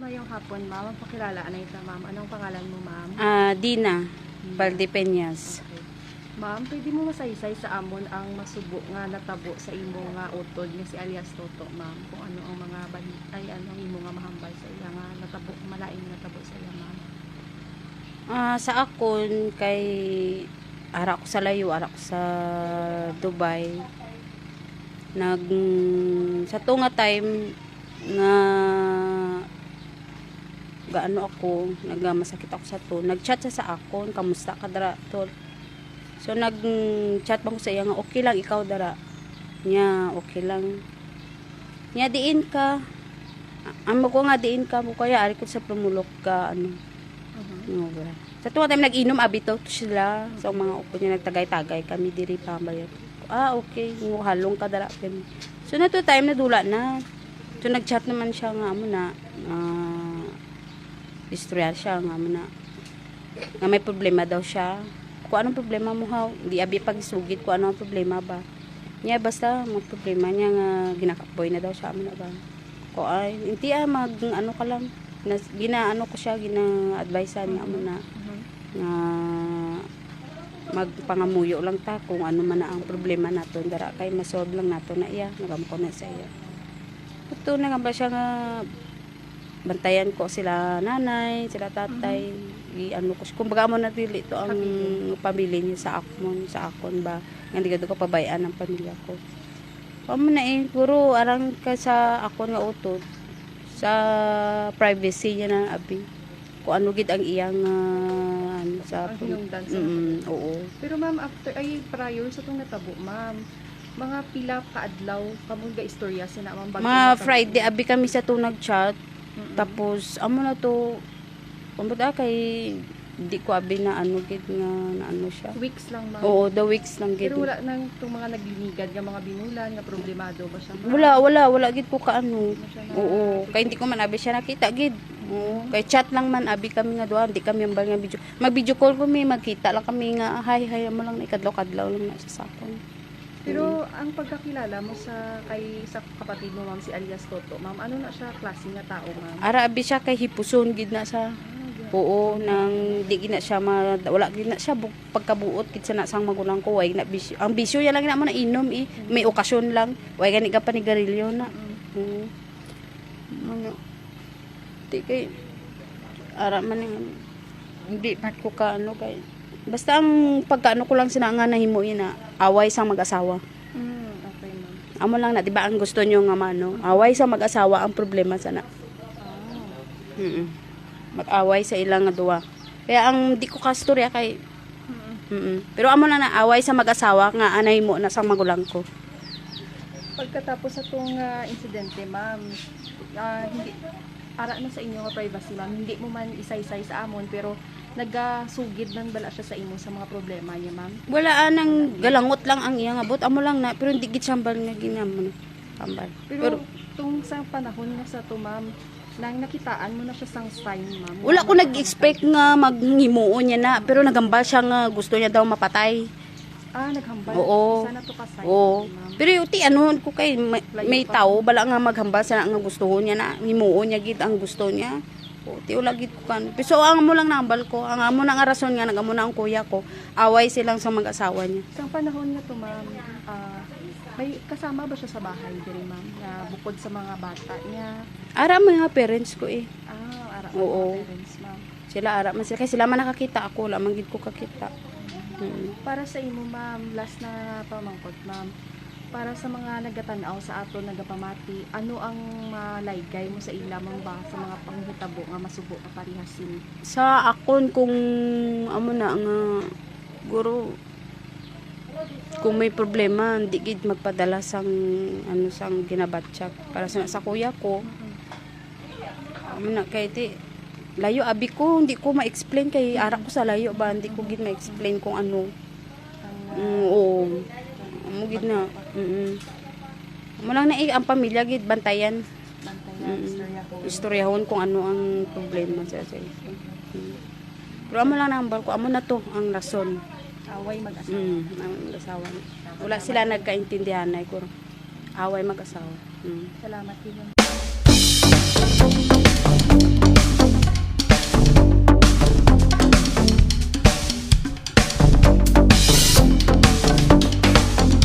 Mayong hapon, ma'am. Magpakilala na ito, ma'am. Anong pangalan mo, ma'am? Dina Valdepeñas. Okay. Ma'am, pwede mo masaysay sa amon ang masubo nga natabo sa imo nga utod nga si alias Toto, ma'am. Kung ano ang mga ay ano ang imo nga mahambal sa iya nga natabo, malaing natabo sa iya, ma'am. Sa akon kay ara ko sa layo, ara ko sa Dubai. Sa to nga time nga gaano ako, nagmasakit ako sa to. Nagchat siya sa akon, kamusta ka dara tol. So nag-chat ba ko sa iya nga okay lang ikaw dara. Nya okay lang. Nya diin ka. Amo ko nga diin ka mo kaya ari ko sa promulok ka ano. No, bra. Sa tuwa time nag-inom abito to sila. So mga upo niya nagtagay-tagay kami diri pambayad. Okay, mo halong ka dara kami. So na to time nadula na. So nag-chat naman siya nga amo na istorya siya nga amo na. Nga may problema daw siya. Kung anong problema mo haw, di abi pagisugid ko ano ang problema ba. Nya basta mo problema niya nga ginakapoy na daw siya amo na ba. Ko ay hindi mag ano ka lang ginaano ko siya gina-advise niya amo na nga magpangamuyo lang ta kung ano man na ang problema naton dara kay masolve lang nato na iya nagamko na sa iya. Ito na nga ba siya nga bantayan ko sila nanay, sila tatay, ano ko kumbaga mo na dili to ang pamilya niya sa akon ba nga di ko pabayaan ang pamilya ko. Amo na puro arang ka sa akon nga utot sa privacy niya na abi kung ano gid ang iyang ano sa hinungdan sa oo. Pero ma'am, after ay prior sa tong natabo, ma'am, mga pila ka adlaw kamong ga istorya sina ma'am bago Mga Friday abi kami sa to nag-chat. Tapos amo na to kumbaga kay di ko abi na ano gid nga na ano siya. Weeks lang, ma'am. Oo, the weeks lang gid. Pero wala nang itong mga naglinigad nga mga binulan nga problemado ba siya, ma'am? Wala gid ko kaano. Oo, kay hindi ko man abi siya nakita gid. Oo, kay chat lang man abi kami nga duha, di kami ambal nga video. Mag-video call kami, magkita lang kami nga hi mo lang na ikadlaw-kadlaw lang na sa sakon. Pero ang pagkakilala mo sa kapatid mo, ma'am, si alias Toto, ma'am, ano na siya klase nga tao, ma'am? Ara abi siya kay hipuson gid na sa. Oo, nang di gina siya wala gina siya pagkabuot kit sa nasang magulang ko way na bisyo. Ang bisyo ya lang na mo na inom may okasyon lang. Way gani ka panigarilyo na. Ano. Di kay ara man hindi pat ko ka ano kay basta ang pagkaano ko lang sina nga nahimo na away sa mag-asawa. Okay, ma'am. Amo lang na di ba ang gusto niyo nga mano away sa mag-asawa ang problema sana. Mag-away sa ilang nga duwa. Kaya ang di ko kastorya kay pero amo lang na away sa mag-asawa nga anay mo na sang magulang ko. Pagkatapos sa itong insidente, ma'am, hindi para na sa inyo nga privacy, ma'am, hindi mo man isa-isay sa amon pero nagasugid man bala siya sa imo sa mga problema niya, ma'am? Wala anang galangot lang ang iyang abot amo lang na pero hindi gid sambal nga ginamo tambal. Pero tung sa panahon nga sa to, ma'am, nang nakitaan mo na siya sang sign, ma'am. Wala ko nag-expect nga maghimuon niya na pero nagambal siya nga gusto niya daw mapatay. Naghambal. Oo. Sana to ka sign, Oo. ma'am. Pero yung ano ko kay may tao bala nga maghambal sa nga gusto niya na himuon niya gid ang gusto niya. Ti wala gid ko kan. Pero ang amo lang nambal ko, ang amo nang rason nga nagamo na ang kuya ko, away silang sa mag-asawa niya. Sa panahon nga to, ma'am, may kasama ba siya sa bahay diri, ma'am? Bukod sa mga bata niya. Ara mga parents ko Ara Oo. parents, ma'am. Sila ara man sila kay sila man nakakita ako, lamang gid ko kakita. Para sa imo, ma'am, last na pamangkot, ma'am. Para sa mga nagatanaw sa ato nagapamati, ano ang malaygay mo sa ilamang ba sa mga panghitabo nga masubo ka parihasin? Sa akon kung amo na nga guro kung may problema hindi gid magpadala sang ano sang ginabatsak para sa kuya ko. Amo na kay ti layo abi ko hindi ko ma-explain kay ara ko sa layo ba hindi ko gid ma-explain kung ano. Oo. Amo gid na. Amo lang na ang pamilya gid bantayan. Istoryahon kung ano ang problema sa iyo. Pero amo lang nambal ko amo na to ang rason. Away mag-asawa. Mag-asawa. Wala sila nagkaintindihan na ko. Away mag-asawa. Salamat din.